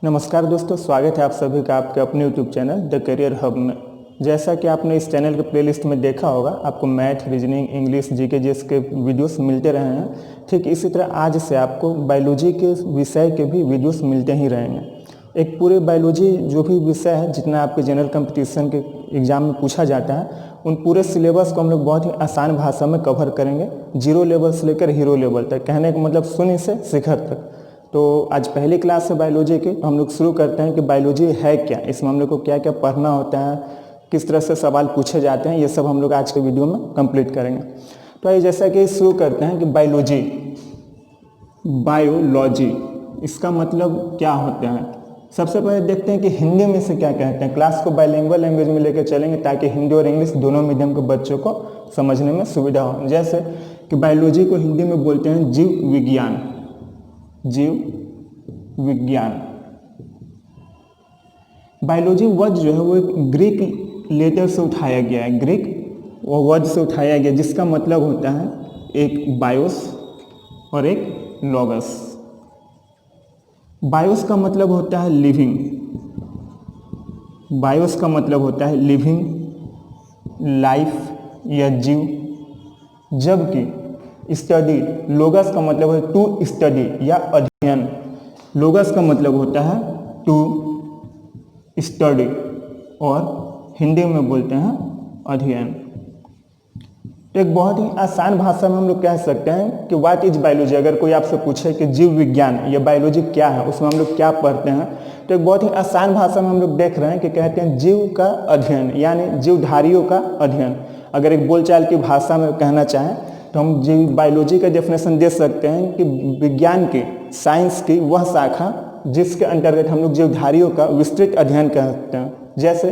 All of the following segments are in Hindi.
नमस्कार दोस्तों, स्वागत है आप सभी का आपके अपने YouTube channel the career hub में। जैसा कि आपने इस चैनल के प्लेलिस्ट में देखा होगा, आपको मैथ, रीजनिंग, इंग्लिश, जीके जैसे के वीडियोस मिलते रहे हैं। ठीक इसी तरह आज से आपको बायोलॉजी के विषय के भी वीडियोस मिलते ही रहेंगे। एक पूरे बायोलॉजी जो भी विषय है, जितना आपके जनरल कंपटीशन के एग्ज़ाम में पूछा जाता है, उन पूरे सिलेबस को हम लोग बहुत ही आसान भाषा में कवर करेंगे, जीरो लेवल से लेकर हीरो लेवल तक। कहने का मतलब शून्य से शिखर तक। तो आज पहली क्लास है बायोलॉजी की, तो हम लोग शुरू करते हैं कि बायोलॉजी है क्या, इसमें हम लोग को क्या क्या पढ़ना होता है, किस तरह से सवाल पूछे जाते हैं, ये सब हम लोग आज के वीडियो में कंप्लीट करेंगे। तो आइए जैसा कि शुरू करते हैं कि बायोलॉजी इसका मतलब क्या होता है। सबसे पहले देखते हैं कि हिंदी में से क्या कहते हैं। क्लास को बाइलिंगुअल लैंग्वेज में लेकर चलेंगे ताकि हिंदी और इंग्लिश दोनों मीडियम के बच्चों को समझने में सुविधा हो। जैसे कि बायोलॉजी को हिंदी में बोलते हैं जीव विज्ञान। जीव विज्ञान। बायोलॉजी वर्ड जो है वो एक ग्रीक लेटर से उठाया गया है, ग्रीक वो वर्ड से उठाया गया, जिसका मतलब होता है एक बायोस और एक लॉगस। बायोस का मतलब होता है लिविंग, बायोस का मतलब होता है लिविंग, लाइफ या जीव। जबकि स्टडी, लोगस का मतलब है टू स्टडी या अध्ययन। लोगस का मतलब होता है टू स्टडी और हिंदी में बोलते हैं अध्ययन। तो एक बहुत ही आसान भाषा में हम लोग कह सकते हैं कि व्हाट इज बायोलॉजी। अगर कोई आपसे पूछे कि जीव विज्ञान या बायोलॉजी क्या है, उसमें हम लोग क्या पढ़ते हैं, तो एक बहुत ही आसान भाषा में हम लोग देख रहे हैं कि कहते हैं जीव का अध्ययन, यानी जीवधारियों का अध्ययन। अगर एक बोलचाल की भाषा में कहना चाहें तो हम जीव बायोलॉजी का डेफिनेशन दे सकते हैं कि विज्ञान की, साइंस की वह शाखा जिसके अंतर्गत हम लोग जीवधारियों का विस्तृत अध्ययन करते हैं। जैसे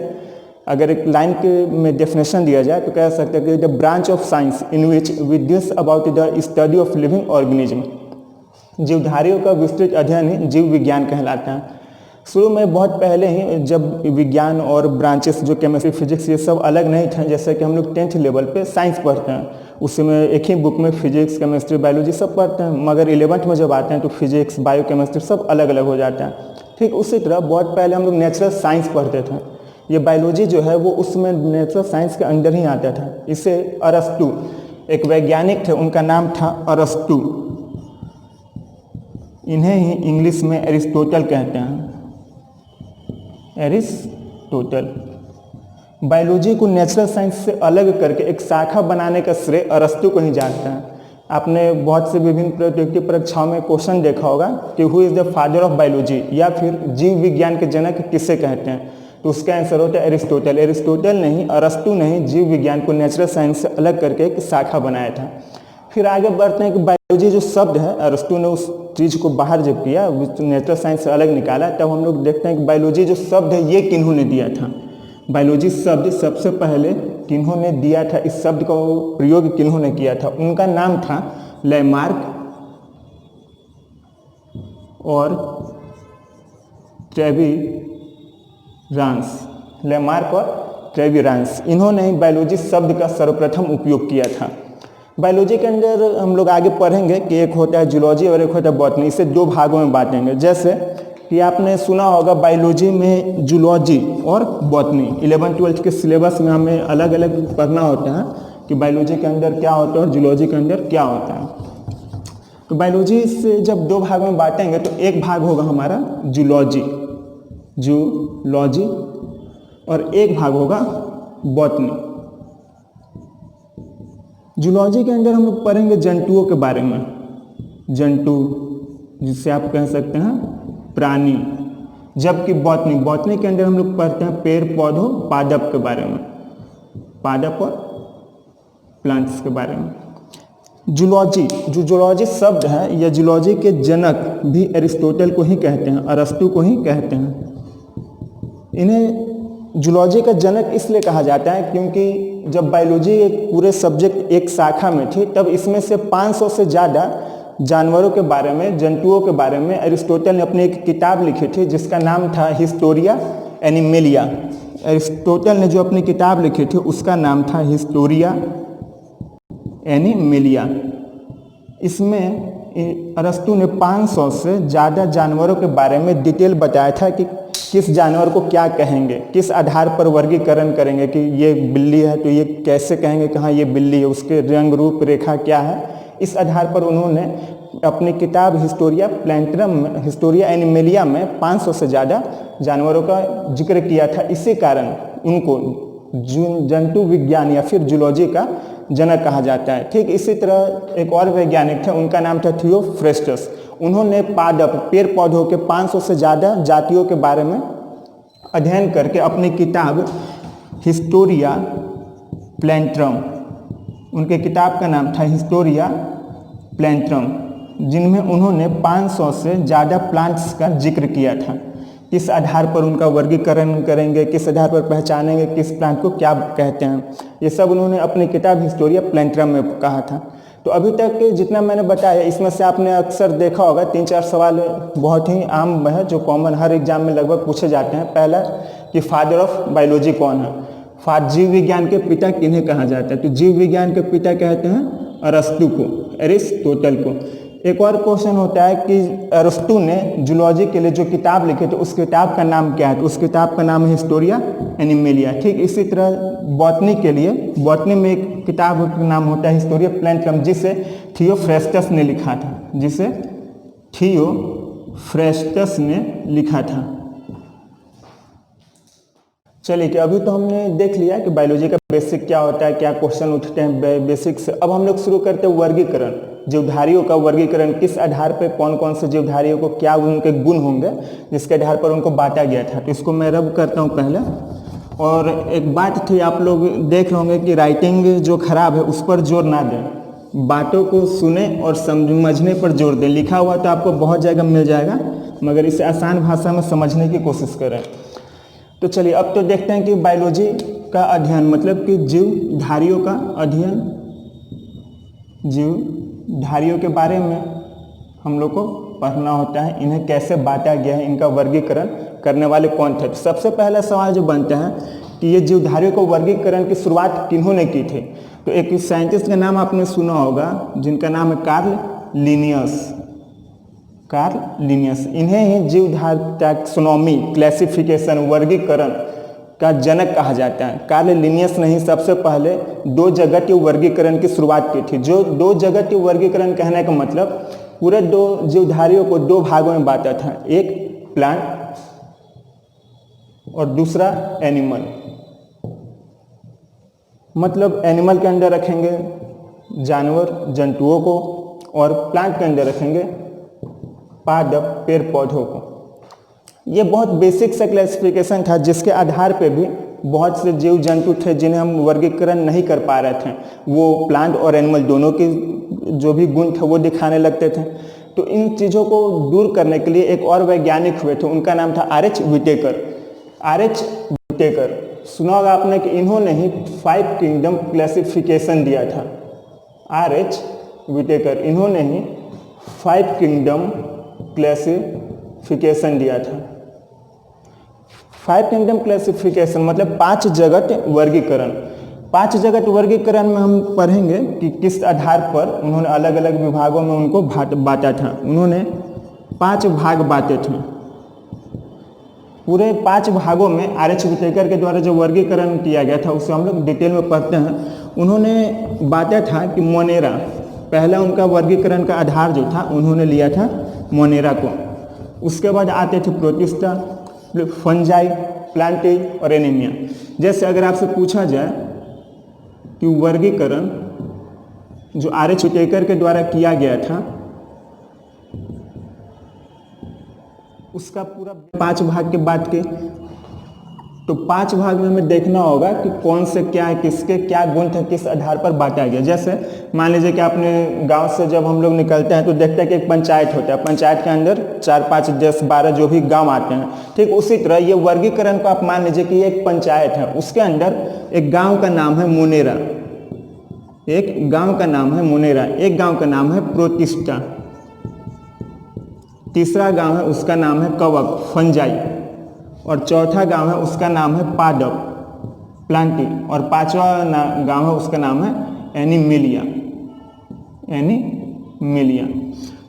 अगर एक लाइन के में डेफिनेशन दिया जाए तो कह सकते हैं कि the branch of science in which we discuss about the study of living organism. जीवधारियों का विस्तृत अध्ययन ही जीव विज्ञान कहलाता है। शुरू में बहुत पहले ही जब विज्ञान और ब्रांचेस जो केमिस्ट्री, फिजिक्स ये सब अलग नहीं थे, जैसे कि हम लोग 10th लेवल पे साइंस पढ़ते हैं, उसमें एक ही बुक में फिजिक्स, केमिस्ट्री, बायोलॉजी सब पढ़ते हैं। मगर 11th में जब आते हैं तो फिजिक्स, बायो केमिस्ट्री सब अलग अलग हो जाता है। ठीक उसी तरह बहुत पहले हम लोग नेचुरल साइंस पढ़ते थे। ये बायोलॉजी जो है वो उसमें नेचुरल साइंस के अंदर ही आता था। इसे अरस्तु, एक वैज्ञानिक थे, उनका नाम था अरस्तु। इन्हें ही इंग्लिश में एरिस्टोटल कहते हैं, एरिस्टोटल। बायोलॉजी को नेचुरल साइंस से अलग करके एक शाखा बनाने का श्रेय अरस्तु को ही जाता है। आपने बहुत से विभिन्न प्रतियोगिता परीक्षाओं में क्वेश्चन देखा होगा कि who is the father of biology, या फिर जीव विज्ञान के जनक किसे कहते हैं, तो उसका आंसर होता है एरिस्टोटल। एरिस्टोटल ने ही, अरस्तु ने ही जीव विज्ञान को नेचुरल साइंस से अलग करके एक शाखा बनाया था। फिर आगे बढ़ते हैं कि बायोलॉजी जो शब्द है, अरस्तु ने उस चीज़ को बाहर जब किया, नेचुरल साइंस से अलग निकाला, तब हम लोग देखते हैं कि बायोलॉजी जो शब्द है ये किन्होंने दिया था। बायोलॉजी शब्द सबसे पहले किन्होंने दिया था, इस शब्द का प्रयोग किन्होंने किया था, उनका नाम था लैमार्क और ट्रेविरांस। लैमार्क और ट्रेविरांस, इन्होंने ही बायोलॉजी शब्द का सर्वप्रथम उपयोग किया था। बायोलॉजी के अंदर हम लोग आगे पढ़ेंगे कि एक होता है जूलॉजी और एक होता है बॉटनी। इसे दो भागों में बांटेंगे। जैसे कि आपने सुना होगा बायोलॉजी में जूलॉजी और बॉटनी। 11th-12th के सिलेबस में हमें अलग अलग पढ़ना होता है कि बायोलॉजी के अंदर क्या होता है और जूलॉजी के अंदर क्या होता है। तो बायोलॉजी से जब दो भागों में बांटेंगे तो एक भाग होगा हमारा जूलॉजी, जूलॉजी, और एक भाग होगा बॉटनी। जूलॉजी के अंदर हम लोग पढ़ेंगे जंतुओं के बारे में, जंतु जिससे आप कह सकते हैं प्राणी। जबकि बॉटनी, बॉटनी के अंदर हम लोग पढ़ते हैं पेड़ पौधों, पादप के बारे में, पादप और प्लांट्स के बारे में। जूलॉजी, जो जूलॉजी शब्द है, यह जूलॉजी के जनक भी एरिस्टोटल को ही कहते हैं, अरस्तु को ही कहते हैं। इन्हें जूलॉजी का जनक इसलिए कहा जाता है क्योंकि जब बायोलॉजी एक पूरे सब्जेक्ट एक शाखा में थी, तब इसमें से 500 से ज़्यादा जानवरों के बारे में, जंतुओं के बारे में एरिस्टोटल ने अपनी एक किताब लिखी थी जिसका नाम था हिस्टोरिया एनिमेलिया। एरिस्टोटल ने जो अपनी किताब लिखी थी उसका नाम था हिस्टोरिया एनिमेलिया। इसमें अरस्तु ने 500 से ज़्यादा जानवरों के बारे में डिटेल बताया था कि किस जानवर को क्या कहेंगे, किस आधार पर वर्गीकरण करेंगे कि ये बिल्ली है तो ये कैसे कहेंगे कि हाँ ये बिल्ली है, उसके रंग रूप रेखा क्या है। इस आधार पर उन्होंने अपनी किताब हिस्टोरिया एनिमेलिया में 500 से ज़्यादा जानवरों का जिक्र किया था। इसी कारण उनको जंतु विज्ञान या फिर जूलॉजी का जनक कहा जाता है। ठीक इसी तरह एक और वैज्ञानिक थे, उनका नाम था थियोफ्रेस्टस। उन्होंने पादप पेड़ पौधों के 500 से ज़्यादा जातियों के बारे में अध्ययन करके अपनी किताब हिस्टोरिया प्लैंट्रम, उनके किताब का नाम था हिस्टोरिया प्लैंट्रम, जिनमें उन्होंने 500 से ज़्यादा प्लांट्स का जिक्र किया था। किस आधार पर उनका वर्गीकरण करेंगे, किस आधार पर पहचानेंगे किस प्लांट को क्या कहते हैं, ये सब उन्होंने अपनी किताब हिस्टोरिया प्लैंट्रम में कहा था। तो अभी तक जितना मैंने बताया इसमें से आपने अक्सर देखा होगा 3-4 सवाल बहुत ही आम है जो कॉमन हर एग्जाम में लगभग पूछे जाते हैं। पहला कि फादर ऑफ बायोलॉजी कौन है, जीव विज्ञान के पिता किन्हें कहा जाता है, तो जीव विज्ञान के पिता कहते हैं अरस्तु को, एरिस्टोटल को। एक और क्वेश्चन होता है कि अरस्तु ने जूलॉजी के लिए जो किताब लिखी तो उस किताब का नाम क्या है, तो उस किताब का नाम है हिस्टोरिया एनिमेलिया। ठीक इसी तरह बॉटनी के लिए, बॉटनी में एक किताब का नाम होता है हिस्टोरिया प्लैंट्रम, जिसे थियोफ्रेस्टस ने लिखा था, जिसे थियोफ्रेस्टस ने लिखा था। चलिए कि अभी तो हमने देख लिया कि बायोलॉजी का बेसिक क्या होता है, क्या क्वेश्चन उठते हैं बेसिक से। अब हम लोग शुरू करते हैं वर्गीकरण, जीवधारियों का वर्गीकरण, किस आधार पर कौन कौन से जीवधारियों को क्या उनके गुण होंगे जिसके आधार पर उनको बांटा गया था। तो इसको मैं रब करता हूँ पहले। और एक बात थी, आप लोग देख रहे होंगे कि राइटिंग जो खराब है उस पर जोर ना दें, बातों को सुने और समझने पर जोर दें। लिखा हुआ तो आपको बहुत जगह मिल जाएगा, मगर इसे आसान भाषा में समझने की कोशिश करें। तो चलिए अब तो देखते हैं कि बायोलॉजी का अध्ययन मतलब कि जीवधारियों का अध्ययन, जीवधारियों के बारे में हम लोग को पढ़ना होता है, इन्हें कैसे बांटा गया है, इनका वर्गीकरण करने वाले कौन थे। तो सबसे पहला सवाल जो बनता है कि ये जीवधारियों को वर्गीकरण की शुरुआत किन्होंने की थी। तो एक साइंटिस्ट का नाम आपने सुना होगा जिनका नाम है कार्ल लिनियस। इन्हें ही जीवधार टैक्सोनॉमी, क्लासिफिकेशन, वर्गीकरण का जनक कहा जाता है। कार्ल लिनियस ने ही सबसे पहले 2 जगतीय वर्गीकरण की शुरुआत की थी। जो 2 जगतीय वर्गीकरण कहने का मतलब पूरे 2 जीवधारियों को 2 भागों में बांटा था, एक प्लांट और दूसरा एनिमल। मतलब एनिमल के अंदर रखेंगे जानवर जंतुओं को और प्लांट के अंदर रखेंगे पादप पेड़ पौधों को। ये बहुत बेसिक सा क्लासिफिकेशन था जिसके आधार पे भी बहुत से जीव जंतु थे जिन्हें हम वर्गीकरण नहीं कर पा रहे थे, वो प्लांट और एनिमल दोनों के जो भी गुण थे वो दिखाने लगते थे। तो इन चीज़ों को दूर करने के लिए एक और वैज्ञानिक हुए थे, उनका नाम था आर.एच. विटेकर। सुना होगा आपने कि इन्होंने ही 5 किंगडम क्लासिफिकेशन दिया था। आर.एच. विटेकर, इन्होंने ही 5 किंगडम क्लासिफिकेशन दिया था। 5 किंगडम क्लासिफिकेशन मतलब 5 जगत वर्गीकरण। 5 जगत वर्गीकरण में हम पढ़ेंगे कि किस आधार पर उन्होंने अलग अलग विभागों में उनको बांटा था। उन्होंने 5 भाग बांटे थे। पूरे 5 भागों में आर.एच. विटेकर के द्वारा जो वर्गीकरण किया गया था उसे हम लोग डिटेल में पढ़ते हैं। उन्होंने बांटा था कि मोनेरा, पहला उनका वर्गीकरण का आधार जो था उन्होंने लिया था मोनेरा को। उसके बाद आते थे प्रोटिस्टा, फंजाई, प्लांटेज और एनीमिया। जैसे अगर आपसे पूछा जाए कि वर्गीकरण जो आर.एच. विटेकर के द्वारा किया गया था उसका पूरा 5 भाग के बात के, तो 5 भाग में हमें देखना होगा कि कौन से क्या है, किसके क्या गुण थे, किस आधार पर बांटा गया। जैसे मान लीजिए कि आपने गांव से जब हम लोग निकलते हैं तो देखते हैं कि एक पंचायत होता है, पंचायत के अंदर 4, 5, 10, 12 जो भी गांव आते हैं। ठीक उसी तरह ये वर्गीकरण को आप मान लीजिए कि ये एक पंचायत है, उसके अंदर एक गाँव का नाम है मोनेरा, एक गाँव का नाम है मोनेरा, एक गाँव का नाम है प्रोटिस्टा, तीसरा गांव है उसका नाम है कवक, फंजाई, और चौथा गांव है उसका नाम है पादप, प्लांटी, और 5वां गांव है उसका नाम है एनिमिलिया।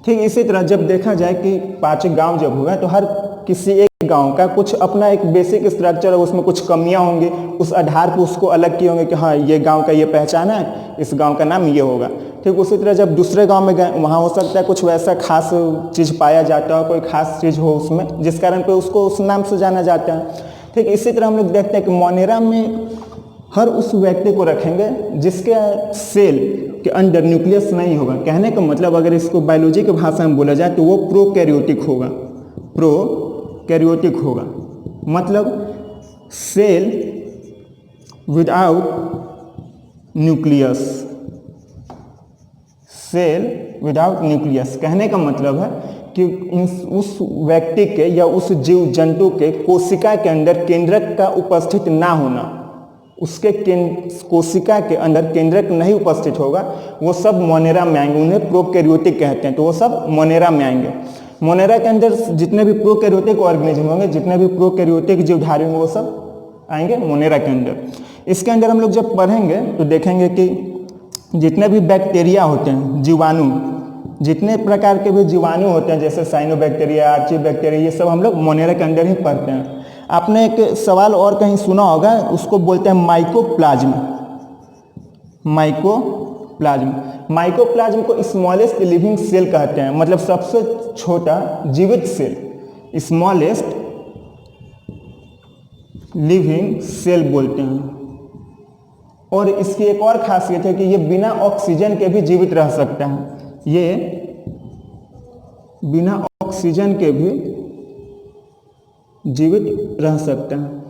ठीक इसी तरह जब देखा जाए कि 5 गांव जब हुआ तो हर किसी एक गांव का कुछ अपना एक बेसिक स्ट्रक्चर है, उसमें कुछ कमियां होंगी, उस आधार पर उसको अलग किए होंगे कि हाँ ये गांव का ये पहचान है, इस गांव का नाम ये होगा। ठीक उसी तरह जब दूसरे गांव में गए वहाँ हो सकता है कुछ वैसा खास चीज़ पाया जाता हो, कोई खास चीज़ हो उसमें जिस कारण पे उसको उस नाम से जाना जाता है। ठीक इसी तरह हम लोग देखते हैं कि मोनेरा में हर उस व्यक्ति को रखेंगे जिसके सेल के अंदर न्यूक्लियस नहीं होगा। कहने का मतलब अगर इसको बायोलॉजी की भाषा में बोला जाए तो वो प्रोकैरियोटिक होगा, प्रोकैरियोटिक होगा, मतलब cell without nucleus, cell without nucleus. कहने का मतलब है कि उस व्यक्ति के या उस जीव जंतु के कोशिका के अंदर केंद्रक का उपस्थित ना होना, उसके कोशिका के अंदर केंद्रक नहीं उपस्थित होगा, वो सब मोनेरा में आएंगे। उन्हें प्रोकैरियोटिक कहते हैं, तो वो सब मोनेरा में आएंगे। मोनेरा के अंदर जितने भी प्रोकैरियोटिक ऑर्गेनिज्म होंगे, जितने भी प्रोकैरियोटिक जीवधारी होंगे, वो सब आएंगे मोनेरा के अंदर। इसके अंदर हम लोग जब पढ़ेंगे तो देखेंगे कि जितने भी बैक्टीरिया होते हैं, जीवाणु, जितने प्रकार के भी जीवाणु होते हैं जैसे साइनोबैक्टीरिया, आर्चीबैक्टीरिया, ये सब हम लोग मोनेरा के अंदर ही पढ़ते हैं। आपने एक सवाल और कहीं सुना होगा, उसको बोलते हैं माइकोप्लाज्म। माइकोप्लाज्म, माइकोप्लाज्म को स्मॉलेस्ट लिविंग सेल कहते हैं, मतलब सबसे छोटा जीवित सेल, स्मॉलेस्ट लिविंग सेल बोलते हैं। और इसकी एक और खासियत है कि ये बिना ऑक्सीजन के भी जीवित रह सकता है, ये बिना ऑक्सीजन के भी जीवित रह सकता है।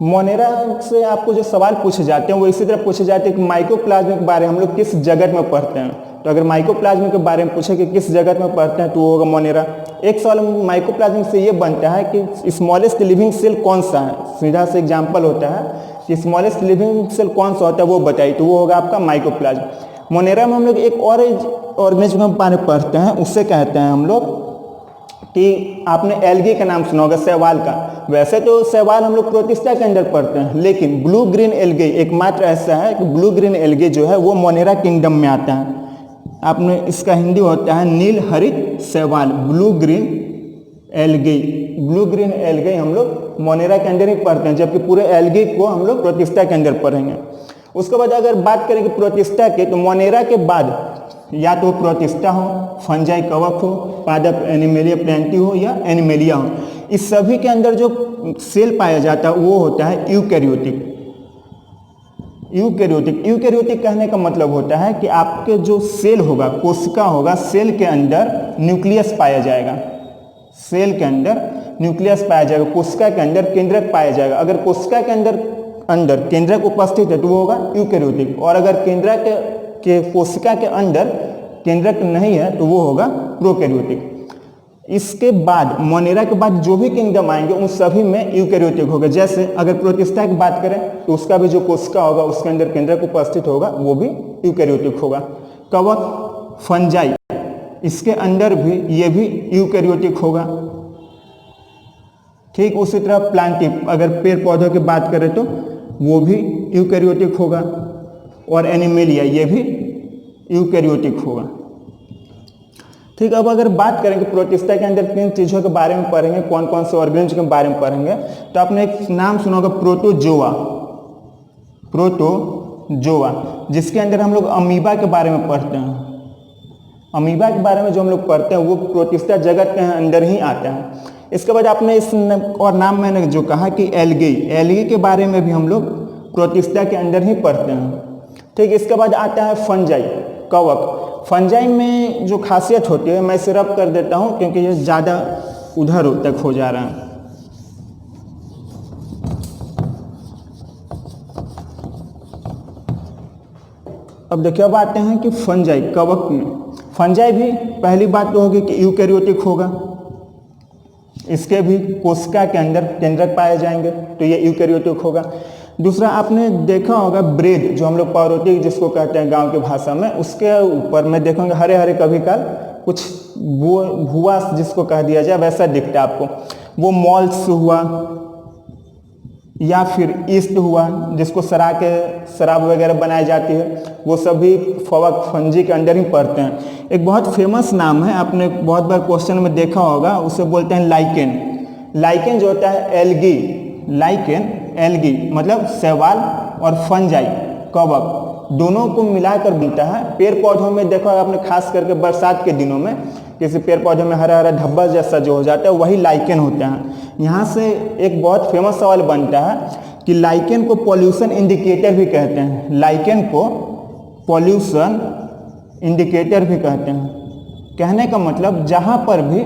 मोनेरा से आपको जो सवाल पूछे जाते हैं वो इसी तरह पूछे जाते हैं कि माइकोप्लाज्म के बारे में हम लोग किस जगत में पढ़ते हैं। तो अगर माइकोप्लाज्म के बारे में पूछे कि किस जगत में पढ़ते हैं तो वो होगा मोनेरा। एक सवाल माइकोप्लाज्म से ये बनता है कि स्मॉलेस्ट लिविंग सेल कौन सा है, सीधा से एग्जाम्पल होता है कि स्मॉलेस्ट लिविंग सेल कौन सा होता है वो बताइए, तो वो होगा आपका माइकोप्लाज्म। मोनेरा में हम लोग एक और ऑर्गेनिज्म के बारे में पढ़ते हैं, उससे कहते हैं हम लोग कि आपने एल्गी का नाम सुना होगा, शैवाल का। वैसे तो शैवाल हम लोग प्रोटिस्टा के अंदर पढ़ते हैं, लेकिन ब्लू ग्रीन एल्गी एकमात्र ऐसा है कि ब्लू ग्रीन एल्गी जो है वो मोनेरा किंगडम में आता है। आपने इसका हिंदी होता है नील हरित शैवाल, blue green algae. Blue green algae हम लोग मोनेरा के अंदर ही पढ़ते हैं, जबकि पूरे एल्गी को हम लोग प्रोटिस्टा के अंदर पढ़ेंगे। उसके बाद अगर बात करेंगे प्रोटिस्टा के, तो मोनेरा के बाद या तो प्रोटिस्टा हो, फंजाई कवक हो, पादप एनिमेलिया प्लांटी हो या एनिमेलिया हो। इस सभी के अंदर जो सेल पाया जाता है वो होता है यूकैरियोटिक। यूकैरियोटिक, यूकैरियोटिक कहने का मतलब होता है कि आपके जो सेल होगा, कोशिका होगा, सेल के अंदर न्यूक्लियस पाया जाएगा, सेल के अंदर न्यूक्लियस पाया जाएगा, कोशिका के अंदर केंद्रक पाया जाएगा। अगर कोशिका के अंदर केंद्रक उपस्थित है तो वो होगा यूकैरियोटिक, और अगर केंद्रक के कोशिका के अंदर केंद्रक नहीं है तो वो होगा प्रोकैरियोटिक। इसके बाद मोनेरा के बाद जो भी किंगडम आएंगे उन सभी में यूकैरियोटिक होगा। जैसे अगर प्रोटिस्टा की बात करें तो उसका भी जो कोशिका होगा उसके अंदर केंद्रक उपस्थित होगा, वो भी यूकैरियोटिक होगा। कवक, फंजाई, इसके अंदर भी ये भी यूकैरियोटिक होगा। ठीक उसी तरह प्लांटी, अगर पेड़ पौधों की बात करें तो वो भी यूकैरियोटिक होगा, और एनिमेलिया ये भी यूकैरियोटिक होगा। ठीक, अब अगर बात करेंगे प्रोटिस्टा के अंदर किन चीज़ों के बारे में पढ़ेंगे, कौन कौन से ऑर्गेनिज्म के बारे में पढ़ेंगे, तो आपने एक नाम सुना होगा प्रोटोजोआ। प्रोटोजोआ, जिसके अंदर हम लोग अमीबा के बारे में पढ़ते हैं। अमीबा के बारे में जो हम लोग पढ़ते हैं वो प्रोटिस्टा जगत के अंदर ही आता है। इसके बाद आपने इस और नाम मैंने जो कहा कि एल्गी, एल्गी के बारे में भी हम लोग प्रोटिस्टा के अंदर ही पढ़ते हैं। ठीक, इसके बाद आता है फंजाई, कवक। फंजाई में जो खासियत होती है, मैं इसे रब कर देता हूँ क्योंकि ये ज़्यादा उधर तक हो जा रहा है। अब देखिए, अब आते हैं कि फंजाई, कवक में फंजाई भी पहली बात तो होगी कि यूकैरियोटिक होगा। इसके भी कोशिका के अंदर केंद्रक पाए जाएंगे तो ये यूकैरियोटिक होगा। दूसरा, आपने देखा होगा ब्रेड, जो हम लोग पावरोटी जिसको कहते हैं गांव की भाषा में, उसके ऊपर में देखोगे हरे हरे कभी काल कुछ भुआ जिसको कह दिया जाए वैसा दिखता है आपको। वो मॉल्स हुआ, या फिर ईस्ट हुआ जिसको सरा के शराब वगैरह बनाई जाती है, वो सभी फवक फंजी के अंडर ही पड़ते हैं। एक बहुत फेमस नाम है, आपने बहुत बार क्वेश्चन में देखा होगा, उसे बोलते हैं लाइकेन। लाइकेन जो होता है एल्गी, लाइकेन एल्गी मतलब शैवाल और फंजाई कवक दोनों को मिलाकर बनता है। पेड़ पौधों में देखो आपने, खास करके बरसात के दिनों में किसी पेड़ पौधे में हरा हरा धब्बा जैसा जो हो जाता है वही लाइकेन होता है। यहाँ से एक बहुत फेमस सवाल बनता है कि लाइकेन को पॉल्यूशन इंडिकेटर भी कहते हैं। लाइकेन को पॉल्यूशन इंडिकेटर भी कहते हैं। कहने का मतलब जहाँ पर भी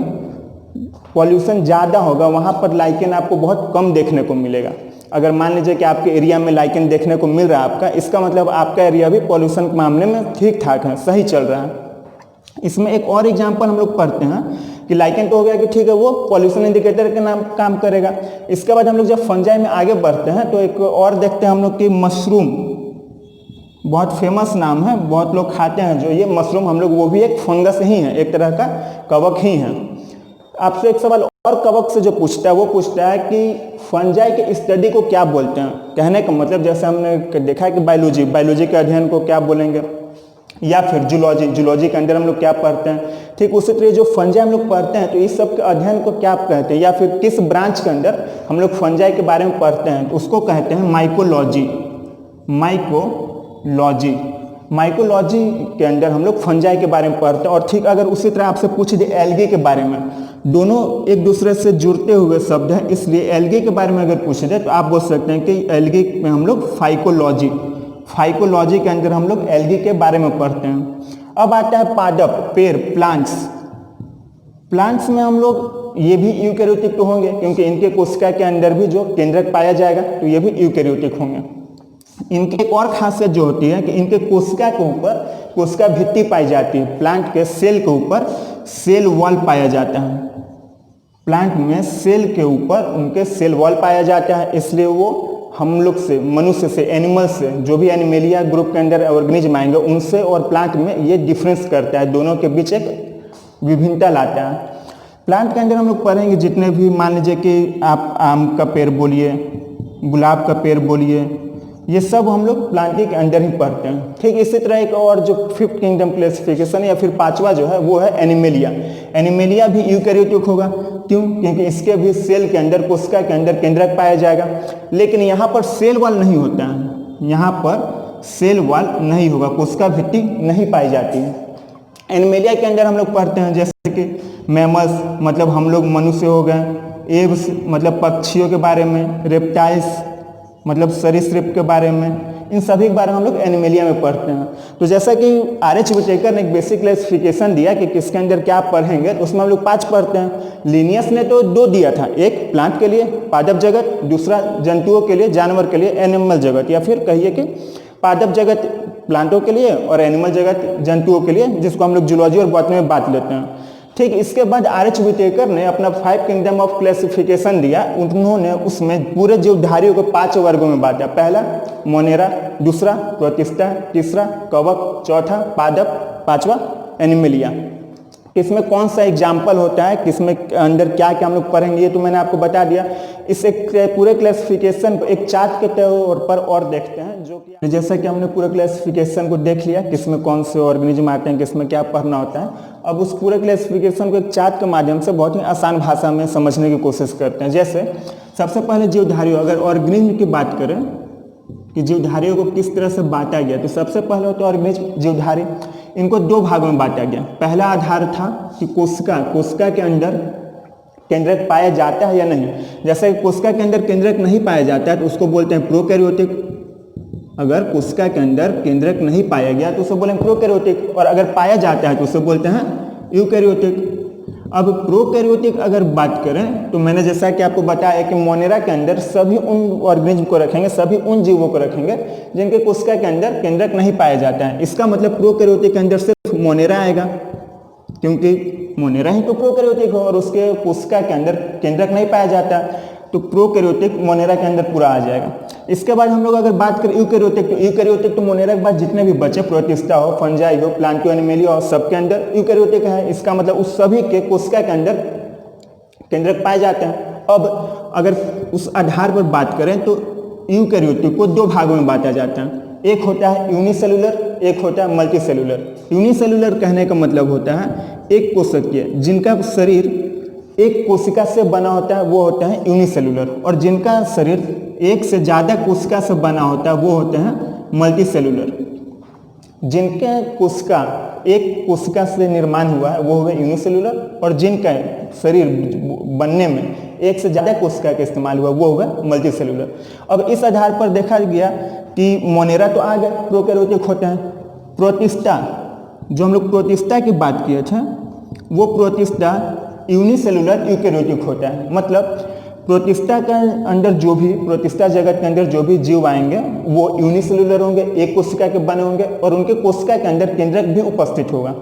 पॉल्यूशन ज़्यादा होगा वहाँ पर लाइकेन आपको बहुत कम देखने को मिलेगा। अगर मान लीजिए कि आपके एरिया में लाइकेन देखने को मिल रहा है आपका, इसका मतलब आपका एरिया भी पॉल्यूशन के मामले में ठीक ठाक है, सही चल रहा है। इसमें एक और एग्जांपल हम लोग पढ़ते हैं कि लाइकेन तो हो गया कि ठीक है वो पॉल्यूशन इंडिकेटर के नाम काम करेगा। इसके बाद हम लोग जब फंजाई में आगे बढ़ते हैं तो एक और देखते हैं हम लोग कि मशरूम, बहुत फेमस नाम है, बहुत लोग खाते हैं जो ये मशरूम हम लोग, वो भी एक फंगस ही है, एक तरह का कवक ही है। आपसे एक सवाल और कवक से जो पूछता है वो पूछता है कि फंजाई के स्टडी को क्या बोलते हैं। कहने का मतलब जैसे हमने देखा है कि बायोलॉजी के अध्ययन को क्या बोलेंगे, या फिर जूलॉजी के अंदर हम लोग क्या पढ़ते हैं, ठीक उसी तरह जो फंजाई हम लोग पढ़ते हैं तो इस सब के अध्ययन को क्या कहते हैं, या फिर किस ब्रांच के अंदर हम लोग फंजाई के बारे में पढ़ते हैं तो उसको कहते हैं माइकोलॉजी। माइकोलॉजी के अंदर हम लोग फंजाई के बारे में पढ़ते हैं। और ठीक अगर उसी तरह आपसे पूछ दे एल्गी के बारे में, दोनों एक दूसरे से जुड़ते हुए शब्द हैं, इसलिए एल्गी के बारे में अगर पूछ दे तो आप बोल सकते हैं कि एल्गी में हम लोग फाइकोलॉजी के अंदर हम लोग एल्गी के बारे में पढ़ते हैं। अब आता है पादप, पेड़, प्लांट्स में हम लोग ये भी यूकेरियोटिक तो होंगे क्योंकि इनके कोशिका के अंदर भी जो केंद्रक पाया जाएगा तो ये भी यूकेरियोटिक होंगे। इनकी एक और खासियत जो होती है कि इनके कोशिका के ऊपर कोशिका भित्ति पाई जाती है। प्लांट के सेल के ऊपर सेल वॉल पाया जाता है, प्लांट में सेल के ऊपर उनके सेल वॉल पाया जाता है, इसलिए वो हम लोग से, मनुष्य से, एनिमल से, जो भी एनिमेलिया ग्रुप के अंदर ऑर्गेनिज्म आएंगे उनसे और प्लांट में ये डिफरेंस करता है, दोनों के बीच एक विभिन्नता लाता है। प्लांट के अंदर हम लोग पढ़ेंगे जितने भी, मान लीजिए कि आप आम का पेड़ बोलिए, गुलाब का पेड़ बोलिए, ये सब हम लोग प्लांटिंग के अंदर ही पढ़ते हैं। ठीक इसी तरह एक और जो फिफ्थ किंगडम क्लासिफिकेशन या फिर पांचवा जो है वो है एनिमेलिया। एनिमेलिया भी यूकेरियोटिक होगा, क्यों? क्योंकि इसके भी सेल के अंदर, कोशिका के अंदर केंद्रक पाया जाएगा, लेकिन यहाँ पर सेल वॉल नहीं होता है, यहाँ पर सेल वॉल नहीं होगा, कोशिका भित्ति नहीं पाई जाती है। एनिमेलिया के अंदर हम लोग पढ़ते हैं जैसे कि मैमल्स मतलब हम लोग मनुष्य हो गए, एव्स मतलब पक्षियों के बारे में, रेप्टाइल्स मतलब सरीसृप के बारे में, इन सभी के बारे में हम लोग एनिमेलिया में पढ़ते हैं। तो जैसा कि आर.एच. विटेकर ने एक बेसिक क्लासिफिकेशन दिया कि किसके अंदर क्या पढ़ेंगे, तो उसमें हम लोग 5 पढ़ते हैं। लिनियस ने तो 2 दिया था, एक प्लांट के लिए पादप जगत, दूसरा जंतुओं के लिए, जानवर के लिए एनिमल जगत, या फिर कहिए कि पादप जगत प्लांटों के लिए और एनिमल जगत जंतुओं के लिए, जिसको हम लोग जूलॉजी और बॉटनी में बांट लेते हैं। ठीक इसके बाद आर.एच. विटेकर ने अपना 5 किंगडम ऑफ क्लासिफिकेशन दिया। उन्होंने उसमें पूरे जीवधारियों को 5 वर्गों में बांटा। पहला मोनेरा, दूसरा प्रोटिस्टा, तीसरा कवक, चौथा पादप, पांचवा एनिमेलिया। इसमें कौन सा एग्जाम्पल होता है, किसमें अंदर क्या क्या हम लोग पढ़ेंगे, ये तो मैंने आपको बता दिया। इस एक पूरे क्लासिफिकेशन को एक चार्ट के तौर पर और देखते हैं, जो कि जैसा कि हमने पूरे क्लासिफिकेशन को देख लिया, किसमें कौन से ऑर्गेनिज्म आते हैं, किसमें क्या पढ़ना होता है। अब उस पूरे क्लासिफिकेशन को एक चार्ट के माध्यम से बहुत ही आसान भाषा में समझने की कोशिश करते हैं। जैसे सबसे पहले जीवधारियों, अगर ऑर्गेनिज्म की बात करें कि जीवधारियों को किस तरह से बांटा गया, तो सबसे पहले होता है ऑर्गेनिज्म जीवधारी। इनको 2 भागों में बांटा गया। पहला आधार था कि कोशिका के अंदर केंद्रक पाया जाता है या नहीं। जैसे कोशिका के अंदर केंद्रक नहीं पाया जाता है तो उसको बोलते हैं प्रोकैरियोटिक। अगर कोशिका के अंदर केंद्रक नहीं पाया गया तो उसे बोलेंगे प्रोकैरियोटिक, और अगर पाया जाता है तो उसे बोलते हैं यूकैरियोटिक। अब प्रोकैरियोटिक अगर बात करें तो मैंने जैसा कि आपको बताया कि मोनेरा के अंदर सभी उन ऑर्गेनिज्म को रखेंगे, सभी उन जीवों को रखेंगे जिनके कोशिका के अंदर केंद्रक नहीं पाया जाता है। इसका मतलब प्रोकैरियोटिक के अंदर सिर्फ मोनेरा आएगा, क्योंकि मोनेरा ही तो प्रोकैरियोटिक हो और उसके कोशिका के अंदर केंद्रक नहीं पाया जाता, तो प्रोकैरियोटिक मोनेरा के अंदर पूरा आ जाएगा। इसके बाद हम लोग अगर बात करें यूकैरियोटिक तो मोनेरा के बाद जितने भी बचे, प्रोटिस्टा हो, फंजाई हो, प्लांटो एनिमेलिया हो, सबके अंदर यूकैरियोटिक है। इसका मतलब उस सभी के कोशिका के अंदर केंद्रक पाए जाते हैं। अब अगर उस आधार पर बात करें तो यूकैरियोटिक को दो भागों में बांटा जाता है। एक होता है यूनिसेलुलर, एक होता है मल्टीसेलुलर। यूनिसेलुलर कहने का मतलब होता है एक कोशिकीय, जिनका शरीर एक कोशिका से बना होता है वो होता है यूनिसेलुलर, और जिनका शरीर एक से ज़्यादा कोशिका से बना होता है वो होते हैं मल्टीसेलुलर। जिनके कोशिका एक कोशिका से निर्माण हुआ है वो हुए यूनिसेलुलर, और जिनका शरीर बनने में एक से ज़्यादा कोशिका का इस्तेमाल हुआ वो होगा मल्टीसेलुलर। अब इस आधार पर देखा गया कि मोनेरा तो आ गए, प्रोकैरियोटिक होते हैं। प्रोटिस्टा, जो हम लोग प्रोटिस्टा की बात किए थे, वो प्रोटिस्टा यूनिसेलुलर यूकैरियोटिक होता है। मतलब प्रोटिस्टा के अंदर जो भी, प्रोटिस्टा जगत के अंदर जो भी जीव आएंगे वो यूनिसेलुलर होंगे, एक कोशिका के बने होंगे, और उनके कोशिका के अंदर केंद्रक भी उपस्थित होगा।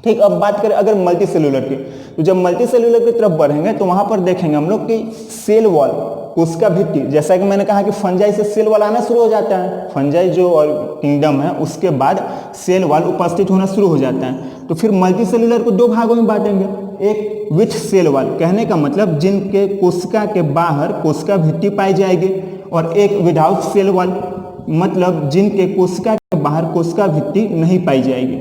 ठीक, अब बात करें अगर मल्टीसेलुलर की, तो जब मल्टीसेलुलर की तरफ बढ़ेंगे तो वहां पर देखेंगे हम लोग कि सेल वॉल, कोशिका भित्ति, जैसा कि मैंने कहा कि फंजाई से सेल वॉल आना शुरू हो जाता है। फंजाई जो और किंगडम है उसके बाद सेल वॉल उपस्थित होना शुरू हो जाता है। तो फिर मल्टीसेलुलर को दो भागों में बांटेंगे, एक विथ सेल वॉल, कहने का मतलब जिनके कोशिका के बाहर कोशिका भित्ति पाई जाएगी, और एक विदाउट सेल वॉल, मतलब जिनके कोशिका के बाहर कोशिका भित्ति नहीं पाई जाएगी।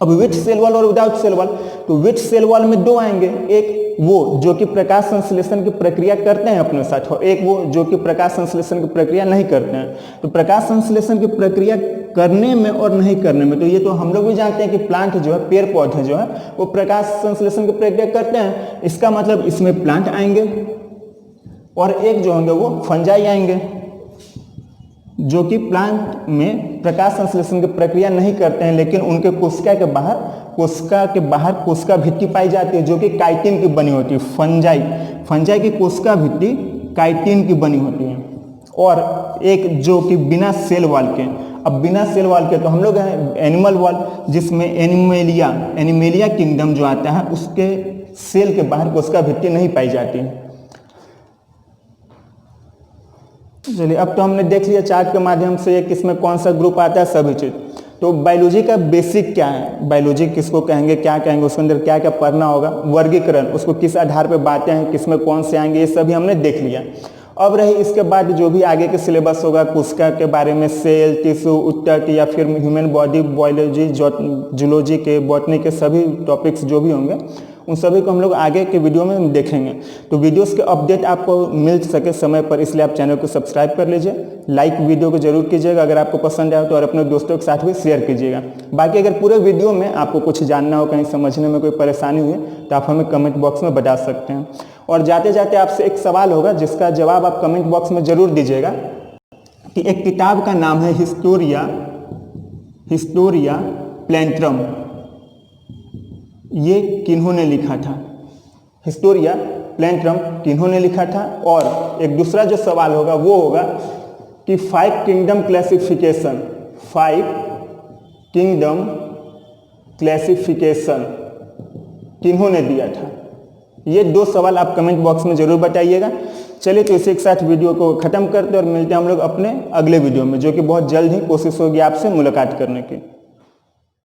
अब विथ सेल वॉल और विदाउट सेल वॉल, तो विथ सेल वॉल में दो आएंगे, एक वो जो कि प्रकाश संश्लेषण की प्रक्रिया करते हैं अपने साथ, और एक वो जो कि प्रकाश संश्लेषण की प्रक्रिया नहीं करते हैं। तो प्रकाश संश्लेषण की प्रक्रिया करने में और नहीं करने में, तो ये तो हम लोग भी जानते हैं कि प्लांट जो है, पेड़ पौधे जो है वो प्रकाश संश्लेषण की प्रक्रिया करते हैं। इसका मतलब इसमें प्लांट आएंगे, और एक जो होंगे वो फंजाई आएंगे, जो कि प्लांट में प्रकाश संश्लेषण की प्रक्रिया नहीं करते हैं, लेकिन उनके कोशिका के बाहर कोशिका भित्ति पाई जाती है जो कि काइटिन की बनी होती है। फंजाई की कोशिका भित्ति काइटिन की बनी होती है। और एक जो कि बिना सेल वॉल के, अब बिना सेल वॉल के तो हम लोग हैं एनिमल वॉल, जिसमें एनिमेलिया किंगडम जो आता है उसके सेल के बाहर कोशिका भित्ति नहीं पाई जाती है। चलिए, अब तो हमने देख लिया चार्ट के माध्यम से किसमें कौन सा ग्रुप आता है, सभी चीज। तो बायोलॉजी का बेसिक क्या है, बायोलॉजी किसको कहेंगे, क्या कहेंगे, उसके अंदर क्या क्या पढ़ना होगा, वर्गीकरण, उसको किस आधार पर बातें हैं, किसमें कौन से आएंगे, ये सभी हमने देख लिया। अब रही इसके बाद जो भी आगे के सिलेबस होगा, कोशिका के बारे में, सेल, टिश्यू, उत्तक, या फिर ह्यूमन बॉडी, बायोलॉजी, जूलॉजी के, बॉटनी के सभी टॉपिक्स जो भी होंगे उन सभी को हम लोग आगे के वीडियो में देखेंगे। तो वीडियोस के अपडेट आपको मिल सके समय पर, इसलिए आप चैनल को सब्सक्राइब कर लीजिए, लाइक वीडियो को जरूर कीजिएगा अगर आपको पसंद आए तो, और अपने दोस्तों के साथ भी शेयर कीजिएगा। बाकी अगर पूरे वीडियो में आपको कुछ जानना हो, कहीं समझने में कोई परेशानी हुई तो आप हमें कमेंट बॉक्स में बता सकते हैं। और जाते जाते आपसे एक सवाल होगा जिसका जवाब आप कमेंट बॉक्स में जरूर दीजिएगा कि एक किताब का नाम है हिस्टोरिया प्लैंट्रम, ये किन्होंने लिखा था? हिस्टोरिया प्लैंट्रम किन्होंने लिखा था? और एक दूसरा जो सवाल होगा वो होगा कि 5 किंगडम क्लासिफिकेशन किन्होंने दिया था? ये दो सवाल आप कमेंट बॉक्स में जरूर बताइएगा। चलिए, तो इसी के साथ वीडियो को खत्म करते हैं और मिलते हैं हम लोग अपने अगले वीडियो में, जो कि बहुत जल्द ही कोशिश होगी आपसे मुलाकात करने की।